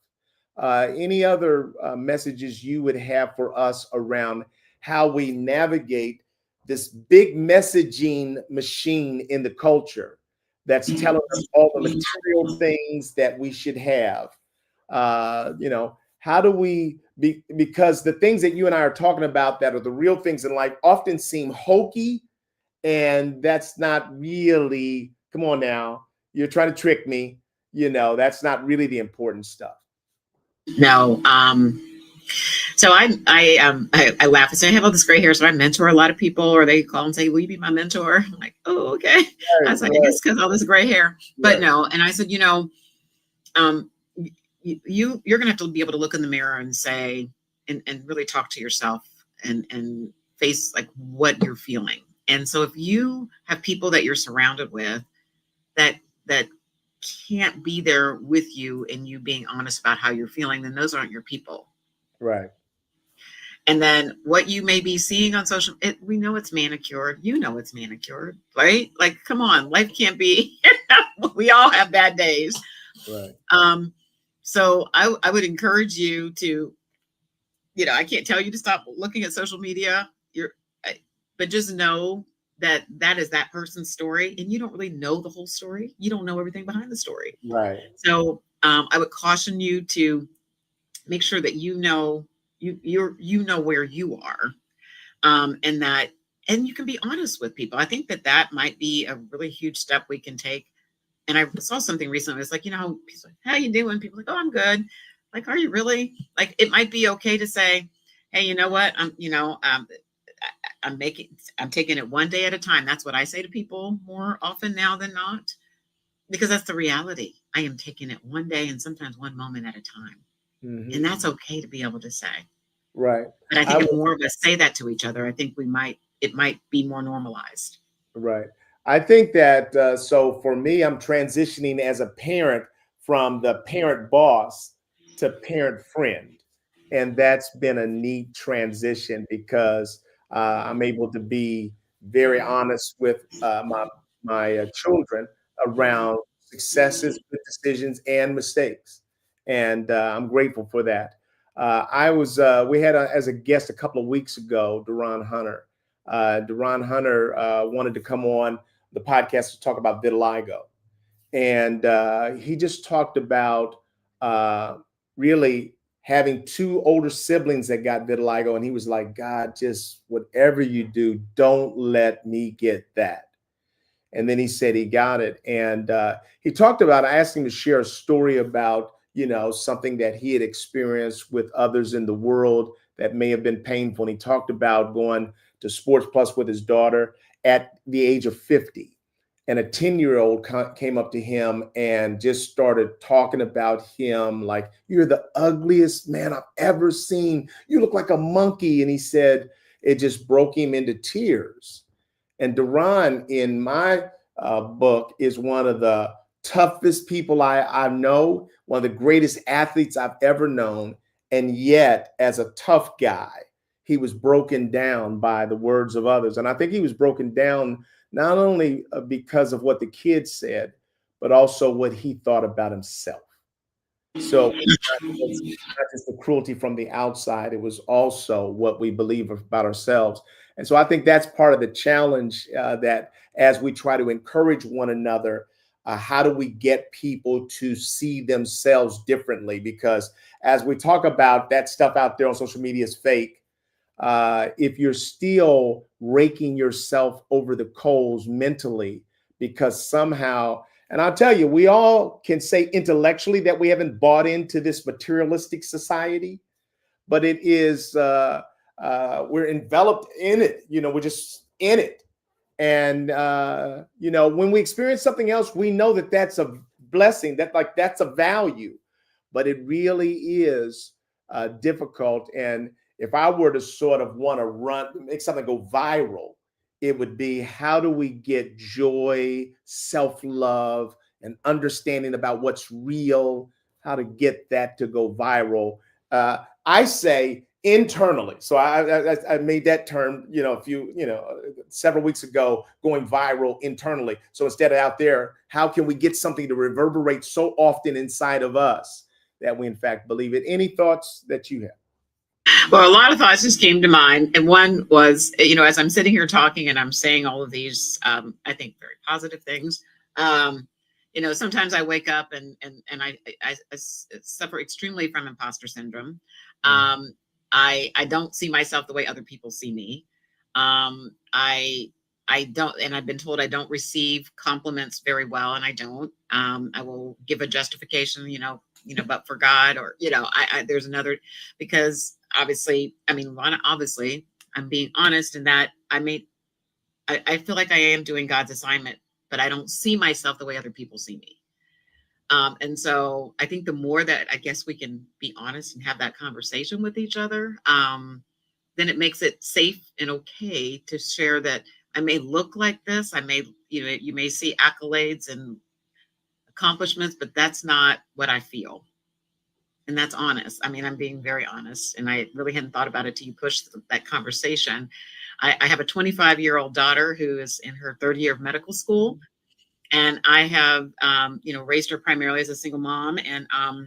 Speaker 2: Any other messages you would have for us around how we navigate this big messaging machine in the culture that's telling us all the material things that we should have? How do we because the things that you and I are talking about that are the real things in life often seem hokey, and that's not really, come on now, you're trying to trick me. That's not really the important stuff.
Speaker 4: No. So I laugh and say I have all this gray hair, so I mentor a lot of people, or they call and say, "Will you be my mentor?" I'm like, "Oh, okay." I was like, "I guess because all this gray hair," but no. And I said, you're gonna have to be able to look in the mirror and say, and really talk to yourself and face like what you're feeling. And so if you have people that you're surrounded with that can't be there with you and you being honest about how you're feeling, then those aren't your people.
Speaker 2: Right.
Speaker 4: And then what you may be seeing on we know it's manicured. It's manicured, right? Like, come on, life can't be, we all have bad days.
Speaker 2: Right.
Speaker 4: So I would encourage you to, I can't tell you to stop looking at social media, but just know that is that person's story, and you don't really know the whole story. You don't know everything behind the story.
Speaker 2: Right.
Speaker 4: So I would caution you to make sure that you know where you are, and you can be honest with people. I think that might be a really huge step we can take. And I saw something recently. It's like, people like, how you doing? People like, oh, I'm good. Like, are you really? Like, it might be okay to say, hey, you know what? I'm taking it one day at a time. That's what I say to people more often now than not. because that's the reality. I am taking it one day and sometimes one moment at a time.
Speaker 2: Mhm.
Speaker 4: And that's okay to be able to say.
Speaker 2: Right.
Speaker 4: But I think if more of us say that to each other, I think it might be more normalized.
Speaker 2: Right. I think that, so for me, I'm transitioning as a parent from the parent boss to parent friend. And that's been a neat transition because I'm able to be very honest with my children around successes, good decisions, and mistakes. And I'm grateful for that. We had as a guest a couple of weeks ago, Duran Hunter. Duran Hunter wanted to come on the podcast to talk about vitiligo. And he just talked about really having two older siblings that got vitiligo. And he was like, God, just whatever you do, don't let me get that. And then he said he got it. And he talked about, I asked him to share a story about, something that he had experienced with others in the world that may have been painful. And he talked about going to Sports Plus with his daughter at the age of 50. And a 10-year-old came up to him and just started talking about him like, you're the ugliest man I've ever seen. You look like a monkey. And he said it just broke him into tears. And Duran, in my book, is one of the toughest people I know, one of the greatest athletes I've ever known. And yet, as a tough guy, he was broken down by the words of others. And I think he was broken down not only because of what the kids said, but also what he thought about himself. So it's not just the cruelty from the outside, it was also what we believe about ourselves. And so I think that's part of the challenge that as we try to encourage one another, how do we get people to see themselves differently? Because as we talk about that stuff out there on social media is fake, if you're still raking yourself over the coals mentally, because somehow, and I'll tell you, we all can say intellectually that we haven't bought into this materialistic society, but it is, we're enveloped in it. We're just in it. And, when we experience something else, we know that that's a blessing, that's a value, but it really is difficult. And if I were to sort of want to make something go viral, it would be, how do we get joy, self-love, and understanding about what's real, how to get that to go viral? I say internally. So I made that term, several weeks ago, going viral internally. So instead of out there, how can we get something to reverberate so often inside of us that we in fact believe it? Any thoughts that you have?
Speaker 4: Well, a lot of thoughts just came to mind. And one was, as I'm sitting here talking and I'm saying all of these, I think very positive things. Sometimes I wake up and I suffer extremely from imposter syndrome. I don't see myself the way other people see me. I don't, and I've been told I don't receive compliments very well, and I don't. I will give a justification, but for God, or there's another, because obviously, I'm being honest in that I feel like I am doing God's assignment, but I don't see myself the way other people see me. And so I think the more that I guess we can be honest and have that conversation with each other, then it makes it safe and okay to share that I may look like this. I may, you may see accolades and accomplishments, but that's not what I feel. And that's honest. I'm being very honest. And I really hadn't thought about it till you pushed that conversation. I have a 25-year-old daughter who is in her third year of medical school. And I have, raised her primarily as a single mom. And I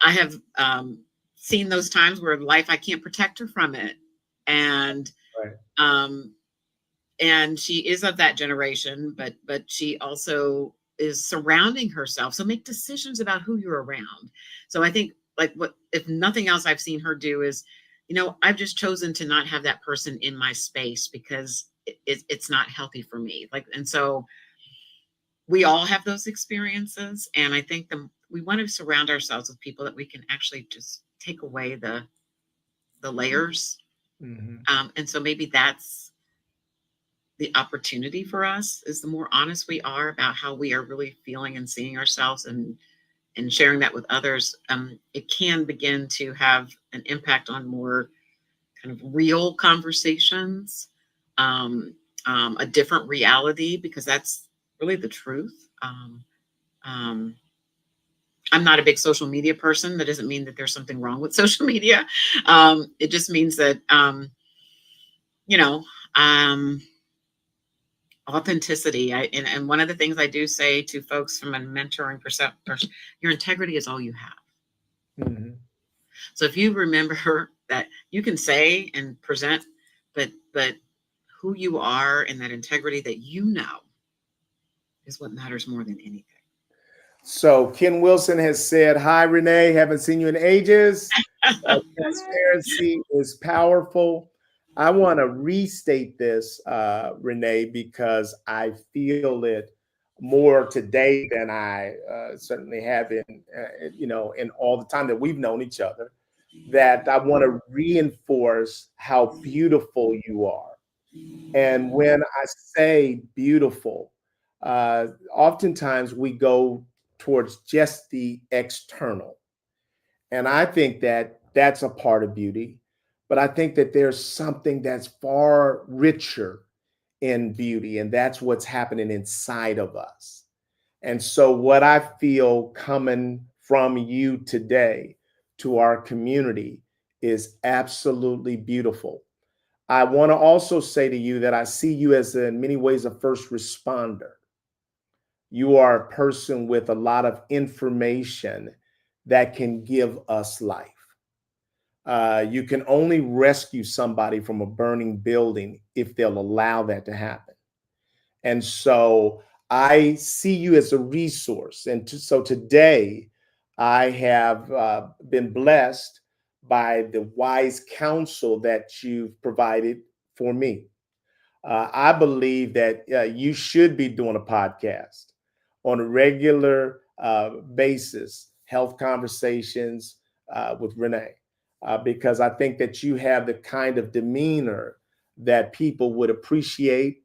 Speaker 4: have seen those times where in life I can't protect her from it. And
Speaker 2: Right.
Speaker 4: And she is of that generation, but she also is surrounding herself. So make decisions about who you're around. So I think, like, what, if nothing else I've seen her do is, I've just chosen to not have that person in my space because it's not healthy for me. And so we all have those experiences. And I think we want to surround ourselves with people that we can actually just take away the layers.
Speaker 2: Mm-hmm.
Speaker 4: And so maybe that's the opportunity for us is the more honest we are about how we are really feeling and seeing ourselves, and sharing that with others, it can begin to have an impact on more kind of real conversations, a different reality, because that's really the truth. Um, I'm not a big social media person. That doesn't mean that there's something wrong with social media. It just means that, you know, authenticity. And one of the things I do say to folks from a mentoring perspective, your integrity is all you have.
Speaker 2: Mm-hmm.
Speaker 4: So if you remember that you can say and present, but who you are and that integrity that you know is what matters more than anything.
Speaker 2: So Ken Wilson has said, "Hi, Renee. Haven't seen you in ages." Transparency is powerful. I want to restate this, Renee, because I feel it more today than I certainly have in all the time that we've known each other. That I want to reinforce how beautiful you are. And when I say beautiful, oftentimes we go towards just the external. And I think that that's a part of beauty. But I think that there's something that's far richer in beauty, and that's what's happening inside of us. And so, what I feel coming from you today to our community is absolutely beautiful. I want to also say to you that I see you as, in many ways, a first responder. You are a person with a lot of information that can give us life. You can only rescue somebody from a burning building if they'll allow that to happen. And so I see you as a resource. And so today I have been blessed by the wise counsel that you've provided for me. I believe that you should be doing a podcast on a regular basis, health conversations with Renee, because I think that you have the kind of demeanor that people would appreciate.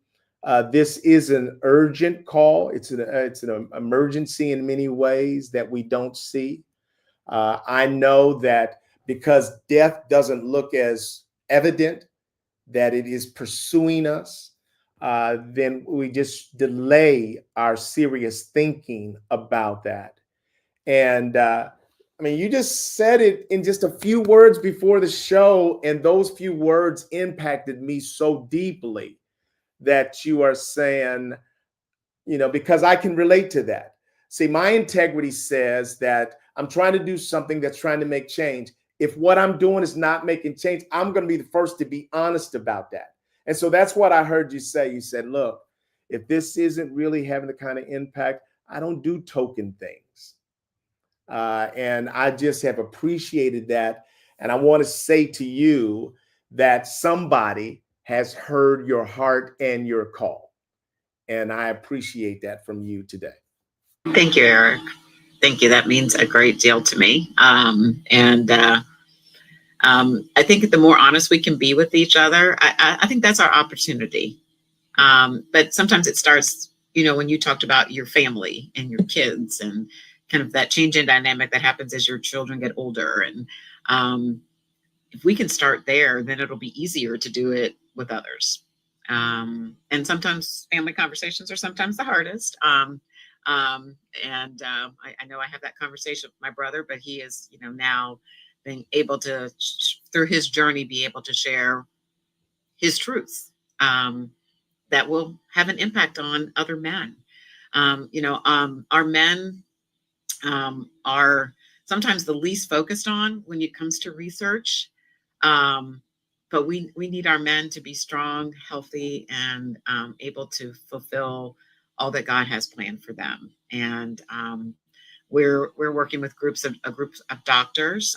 Speaker 2: This is an urgent call. It's an emergency in many ways that we don't see. I know that because death doesn't look as evident, that it is pursuing us, then we just delay our serious thinking about that. And I mean, you just said it in just a few words before the show, and those few words impacted me so deeply that you are saying, because I can relate to that. See, my integrity says that I'm trying to do something that's trying to make change. If what I'm doing is not making change, I'm going to be the first to be honest about that. And so that's what I heard you say. You said, look, if this isn't really having the kind of impact, I don't do token things. And I just have appreciated that. And I want to say to you that somebody has heard your heart and your call. And I appreciate that from you today.
Speaker 4: Thank you, Eric. Thank you. That means a great deal to me. I think the more honest we can be with each other, I think that's our opportunity. But sometimes it starts, when you talked about your family and your kids and kind of that change in dynamic that happens as your children get older. And if we can start there, then it'll be easier to do it with others. And sometimes family conversations are sometimes the hardest. I know I have that conversation with my brother, but he is, now being able to, through his journey, be able to share his truth that will have an impact on other men. Our men are sometimes the least focused on when it comes to research. But we need our men to be strong, healthy, and able to fulfill all that God has planned for them. And we're working with groups of doctors,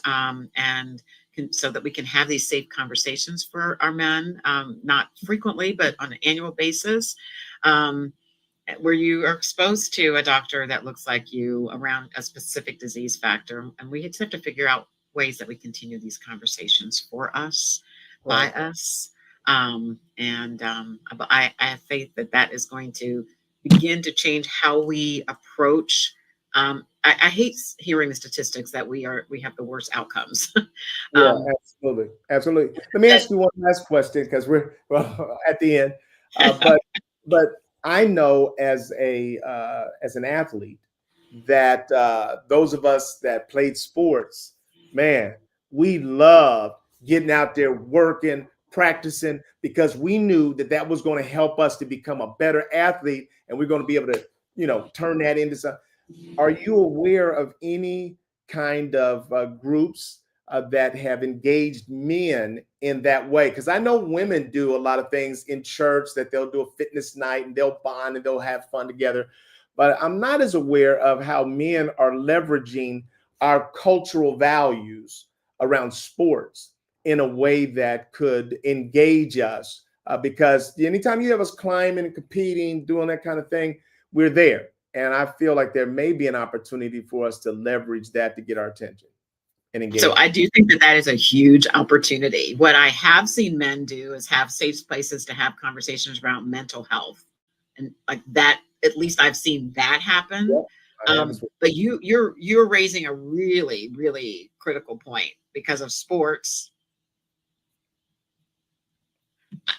Speaker 4: so that we can have these safe conversations for our men, not frequently, but on an annual basis, where you are exposed to a doctor that looks like you around a specific disease factor. And we just have to figure out ways that we continue these conversations for us, by us, But I have faith that that is going to begin to change how we approach. I hate hearing the statistics that we have the worst outcomes.
Speaker 2: Yeah, absolutely, absolutely. Let me
Speaker 4: that-
Speaker 2: ask you one last question because we're at the end. But I know as an athlete that those of us that played sports, man, we loved getting out there working, practicing, because we knew that that was going to help us to become a better athlete, and we're going to be able to, turn that into something. Are you aware of any kind of groups that have engaged men in that way? Because I know women do a lot of things in church, that they'll do a fitness night and they'll bond and they'll have fun together. But I'm not as aware of how men are leveraging our cultural values around sports in a way that could engage us. Because anytime you have us climbing and competing, doing that kind of thing, we're there. And I feel like there may be an opportunity for us to leverage that to get our attention and engage.
Speaker 4: So I do think that that is a huge opportunity. What I have seen men do is have safe places to have conversations around mental health, and like that. At least I've seen that happen.
Speaker 2: Yeah,
Speaker 4: but you're raising a really, really critical point because of sports.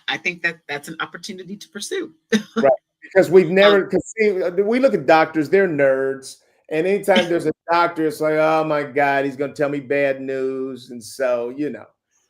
Speaker 4: I think that that's an opportunity to pursue.
Speaker 2: Right. Because we've never, because we look at doctors, they're nerds. And anytime there's a doctor, it's like, oh my God, he's going to tell me bad news. And so,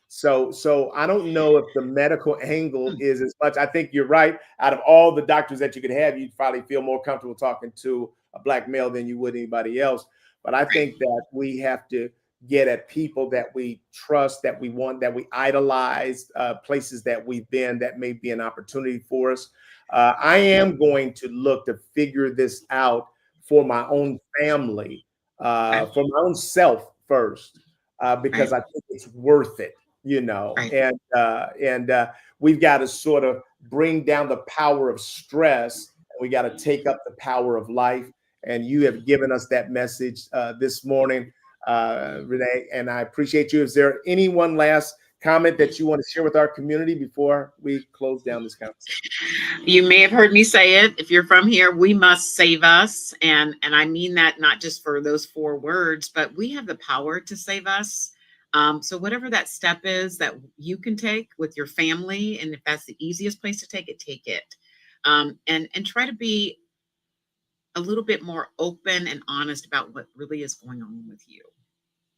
Speaker 2: so I don't know if the medical angle is as much. I think you're right. Out of all the doctors that you could have, you'd probably feel more comfortable talking to a Black male than you would anybody else. But I think that we have to get at people that we trust, that we want, that we idolize, places that we've been, that may be an opportunity for us. I am going to look to figure this out for my own family, for my own self first, because I think it's worth it, and we've got to sort of bring down the power of stress, and we got to take up the power of life. And you have given us that message this morning, Renee, and I appreciate you. Is there any one last comment that you want to share with our community before we close down this conversation?
Speaker 4: You may have heard me say it. If you're from here, we must save us. And I mean that not just for those 4 words, but we have the power to save us. So whatever that step is that you can take with your family, and if that's the easiest place to take it. And try to be a little bit more open and honest about what really is going on with you,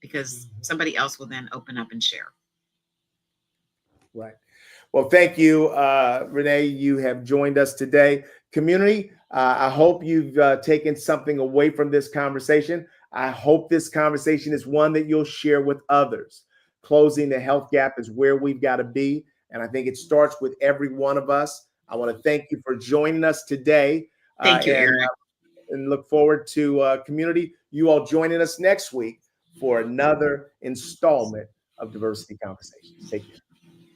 Speaker 4: because somebody else will then open up and share.
Speaker 2: Right. Well, thank you, Renee. You have joined us today. Community, I hope you've taken something away from this conversation. I hope this conversation is one that you'll share with others. Closing the health gap is where we've got to be. And I think it starts with every one of us. I want to thank you for joining us today.
Speaker 4: Thank you, Eric.
Speaker 2: And look forward to community, you all joining us next week for another installment of Diversity Conversations. Take care.